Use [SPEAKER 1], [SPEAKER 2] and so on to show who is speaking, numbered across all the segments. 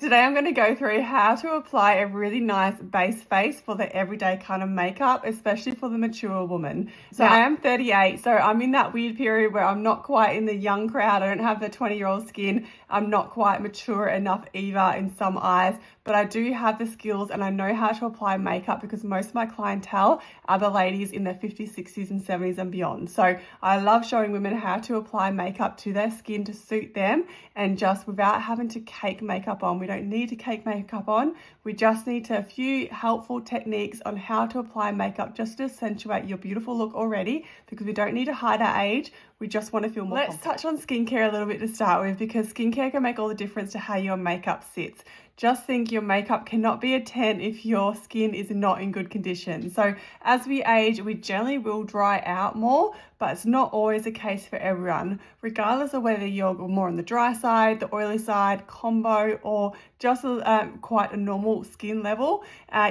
[SPEAKER 1] Today I'm going to go through how to apply a really nice base face for the everyday kind of makeup, especially for the mature woman. So I am 38, so I'm in that weird period where I'm not quite in the young crowd. I don't have the 20-year-old skin. I'm not quite mature enough either in some eyes, but I do have the skills and I know how to apply makeup because most of my clientele are the ladies in their 50s, 60s and 70s and beyond. So I love showing women how to apply makeup to their skin to suit them and just without having to cake makeup on. We don't need to cake makeup on. We just need a few helpful techniques on how to apply makeup just to accentuate your beautiful look already, because we don't need to hide our age. We just want to feel more confident. Let's touch on skincare a little bit to start with, because skincare can make all the difference to how your makeup sits. Just think your makeup cannot be a 10 if your skin is not in good condition. So as we age, we generally will dry out more, but it's not always the case for everyone. Regardless of whether you're more on the dry side, the oily side, combo, or just quite a normal skin level,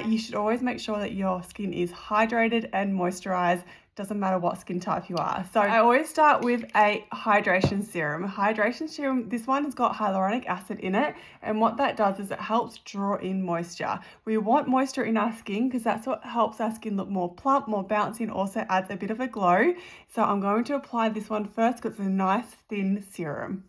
[SPEAKER 1] you should always make sure that your skin is hydrated and moisturized. Doesn't matter what skin type you are. So I always start with a hydration serum. Hydration serum, this one has got hyaluronic acid in it, and what that does is it helps draw in moisture. We want moisture in our skin because that's what helps our skin look more plump, more bouncy, and also adds a bit of a glow. So I'm going to apply this one first because it's a nice thin serum.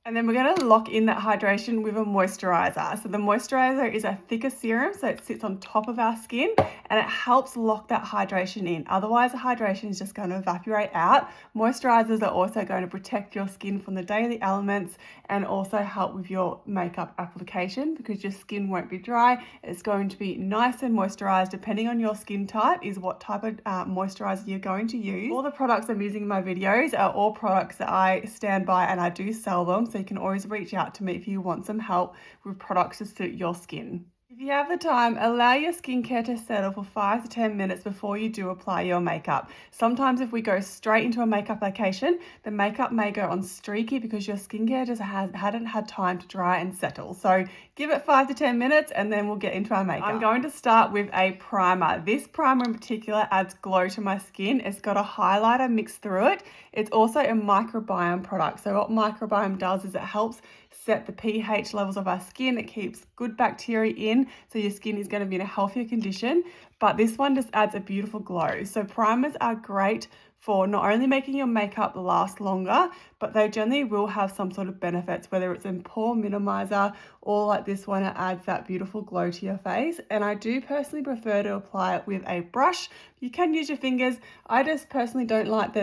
[SPEAKER 1] And then we're going to lock in that hydration with a moisturizer. So the moisturizer is a thicker serum, so it sits on top of our skin and it helps lock that hydration in. Otherwise, the hydration is just going to evaporate out. Moisturizers are also going to protect your skin from the daily elements and also help with your makeup application because your skin won't be dry. It's going to be nice and moisturized depending on your skin type is what type of moisturizer you're going to use. All the products I'm using in my videos are all products that I stand by and I do sell them. So you can always reach out to me if you want some help with products to suit your skin. If you have the time, allow your skincare to settle for 5 to 10 minutes before you do apply your makeup. Sometimes if we go straight into a makeup application, the makeup may go on streaky because your skincare just hadn't had time to dry and settle. So give it 5 to 10 minutes and then we'll get into our makeup. I'm going to start with a primer. This primer in particular adds glow to my skin. It's got a highlighter mixed through it. It's also a microbiome product. So what microbiome does is it helps set the pH levels of our skin. It keeps good bacteria in, so your skin is going to be in a healthier condition. But this one just adds a beautiful glow. So primers are great for not only making your makeup last longer, but they generally will have some sort of benefits, whether it's a pore minimizer or like this one, it adds that beautiful glow to your face. And I do personally prefer to apply it with a brush. You can use your fingers. I just personally don't like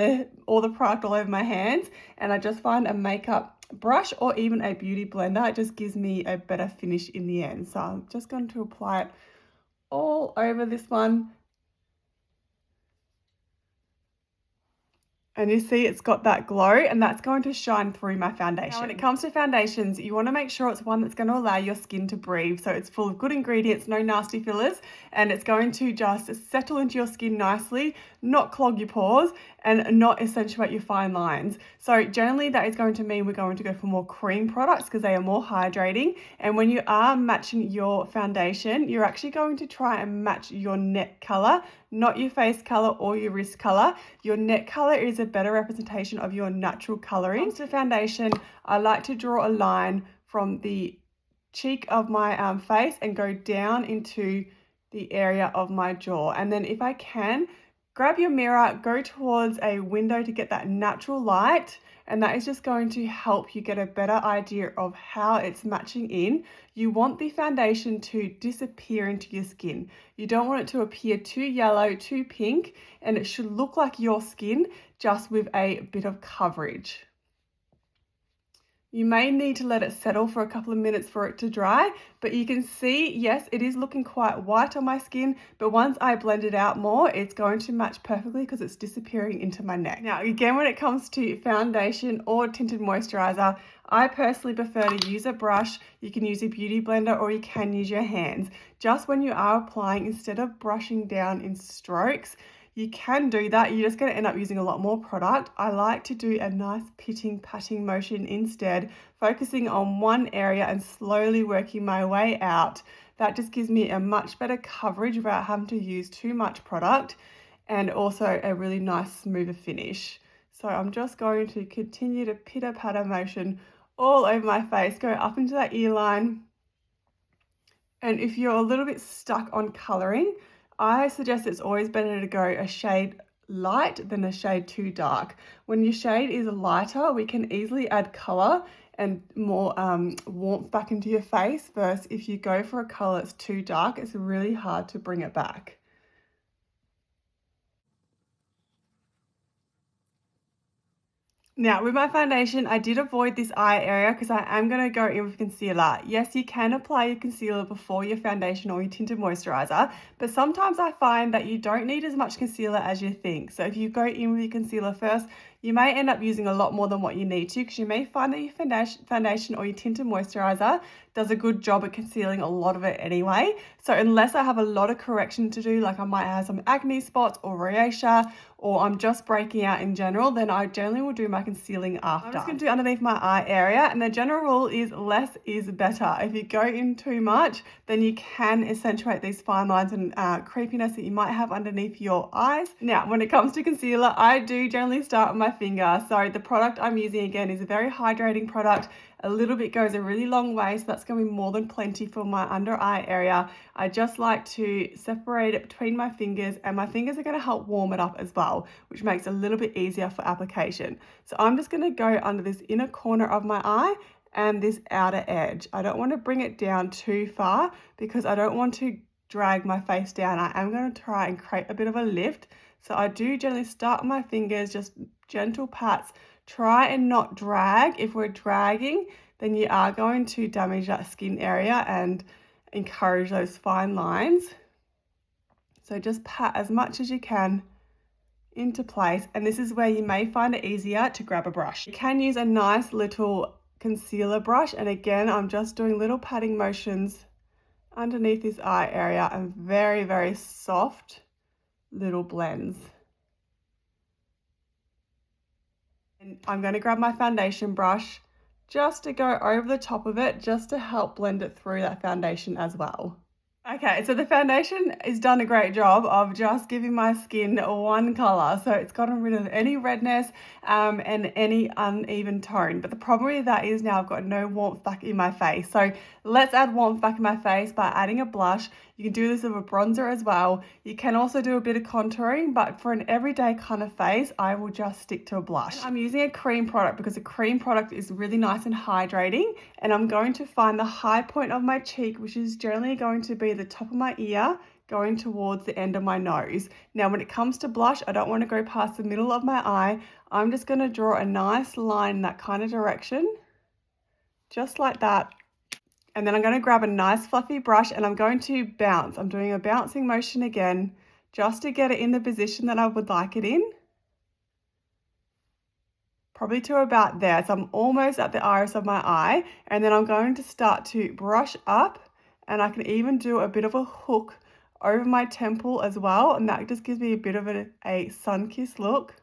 [SPEAKER 1] all the product all over my hands, and I just find a makeup brush or even a beauty blender, it just gives me a better finish in the end. So I'm just going to apply it all over this one. And you see it's got that glow and that's going to shine through my foundation. Now, when it comes to foundations, you want to make sure it's one that's going to allow your skin to breathe. So it's full of good ingredients, no nasty fillers, and it's going to just settle into your skin nicely, not clog your pores and not accentuate your fine lines. So generally that is going to mean we're going to go for more cream products because they are more hydrating. And when you are matching your foundation, you're actually going to try and match your neck color, not your face color or your wrist color. Your neck color is a better representation of your natural coloring. To foundation, I like to draw a line from the cheek of my face and go down into the area of my jaw. And then if I can, grab your mirror, go towards a window to get that natural light, and that is just going to help you get a better idea of how it's matching in. You want the foundation to disappear into your skin. You don't want it to appear too yellow, too pink, and it should look like your skin just with a bit of coverage. You may need to let it settle for a couple of minutes for it to dry, but you can see, yes, it is looking quite white on my skin, but once I blend it out more, it's going to match perfectly because it's disappearing into my neck. Now, again, when it comes to foundation or tinted moisturizer, I personally prefer to use a brush. You can use a beauty blender or you can use your hands. Just when you are applying, instead of brushing down in strokes, you can do that. You're just going to end up using a lot more product. I like to do a nice pitting, patting motion instead, focusing on one area and slowly working my way out. That just gives me a much better coverage without having to use too much product and also a really nice, smoother finish. So I'm just going to continue to pitter-patter motion all over my face, go up into that ear line. And if you're a little bit stuck on colouring, I suggest it's always better to go a shade light than a shade too dark. When your shade is lighter, we can easily add colour and more warmth back into your face, versus if you go for a colour that's too dark, it's really hard to bring it back. Now with my foundation, I did avoid this eye area because I am going to go in with concealer. Yes, you can apply your concealer before your foundation or your tinted moisturizer, but sometimes I find that you don't need as much concealer as you think. So if you go in with your concealer first, you may end up using a lot more than what you need to, because you may find that your foundation or your tinted moisturizer does a good job at concealing a lot of it anyway. So unless I have a lot of correction to do, like I might have some acne spots or rosacea, or I'm just breaking out in general, then I generally will do my concealing after. I'm just going to do underneath my eye area, and the general rule is less is better. If you go in too much, then you can accentuate these fine lines and creepiness that you might have underneath your eyes. Now, when it comes to concealer, I do generally start with my finger. So the product I'm using again is a very hydrating product. A little bit goes a really long way, so that's going to be more than plenty for my under eye area. I just like to separate it between my fingers, and my fingers are going to help warm it up as well, which makes it a little bit easier for application. So I'm just going to go under this inner corner of my eye and this outer edge. I don't want to bring it down too far because I don't want to drag my face down. I am going to try and create a bit of a lift. So I do generally start with my fingers, just gentle pats. Try and not drag. If we're dragging, then you are going to damage that skin area and encourage those fine lines. So just pat as much as you can into place, and this is where you may find it easier to grab a brush. You can use a nice little concealer brush, and again, I'm just doing little patting motions underneath this eye area and very, very soft little blends. And I'm going to grab my foundation brush just to go over the top of it, just to help blend it through that foundation as well. Okay, so the foundation has done a great job of just giving my skin one color. So it's gotten rid of any redness and any uneven tone. But the problem with that is now I've got no warmth back in my face. So let's add warmth back in my face by adding a blush. You can do this with a bronzer as well. You can also do a bit of contouring, but for an everyday kind of face, I will just stick to a blush. I'm using a cream product because a cream product is really nice and hydrating. And I'm going to find the high point of my cheek, which is generally going to be the top of my ear, going towards the end of my nose. Now, when it comes to blush, I don't want to go past the middle of my eye. I'm just going to draw a nice line in that kind of direction, just like that. And then I'm going to grab a nice fluffy brush and I'm going to bounce. I'm doing a bouncing motion again, just to get it in the position that I would like it in. Probably to about there. So I'm almost at the iris of my eye. And then I'm going to start to brush up, and I can even do a bit of a hook over my temple as well. And that just gives me a bit of a sun-kissed look.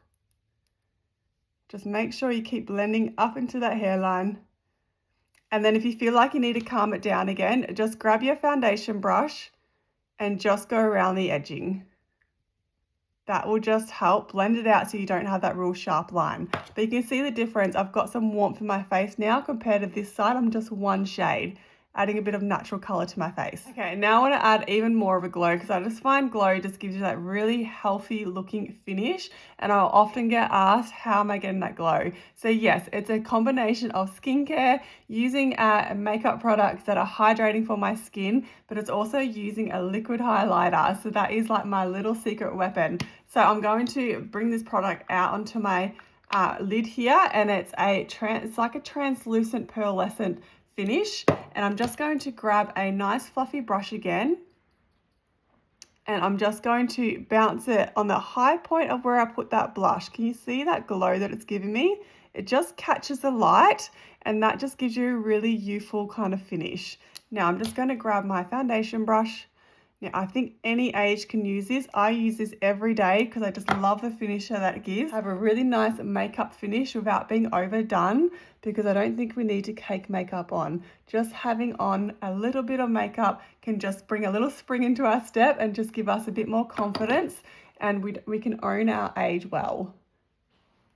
[SPEAKER 1] Just make sure you keep blending up into that hairline. And then if you feel like you need to calm it down again, just grab your foundation brush and just go around the edging. That will just help blend it out so you don't have that real sharp line. But you can see the difference. I've got some warmth in my face now compared to this side. I'm just one shade, adding a bit of natural color to my face. Okay, now I want to add even more of a glow, because I just find glow just gives you that really healthy looking finish. And I'll often get asked, how am I getting that glow? So yes, it's a combination of skincare, using makeup products that are hydrating for my skin, but it's also using a liquid highlighter. So that is like my little secret weapon. So I'm going to bring this product out onto my lid here, and it's like a translucent pearlescent finish. And I'm just going to grab a nice fluffy brush again, and I'm just going to bounce it on the high point of where I put that blush. Can you see that glow that it's giving me? It just catches the light, and that just gives you a really youthful kind of finish. Now I'm just going to grab my foundation brush. Now, I think any age can use this. I use this every day because I just love the finisher that it gives. I have a really nice makeup finish without being overdone, because I don't think we need to cake makeup on. Just having on a little bit of makeup can just bring a little spring into our step and just give us a bit more confidence, and we can own our age well.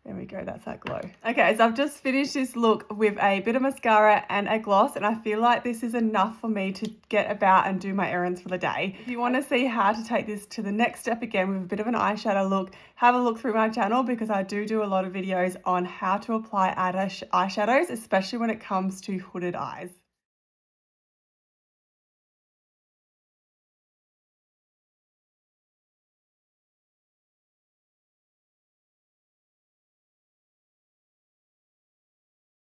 [SPEAKER 1] There we go, that's that glow. Okay, so I've just finished this look with a bit of mascara and a gloss, and I feel like this is enough for me to get about and do my errands for the day. If you want to see how to take this to the next step again with a bit of an eyeshadow look, have a look through my channel, because I do a lot of videos on how to apply eyeshadows, especially when it comes to hooded eyes.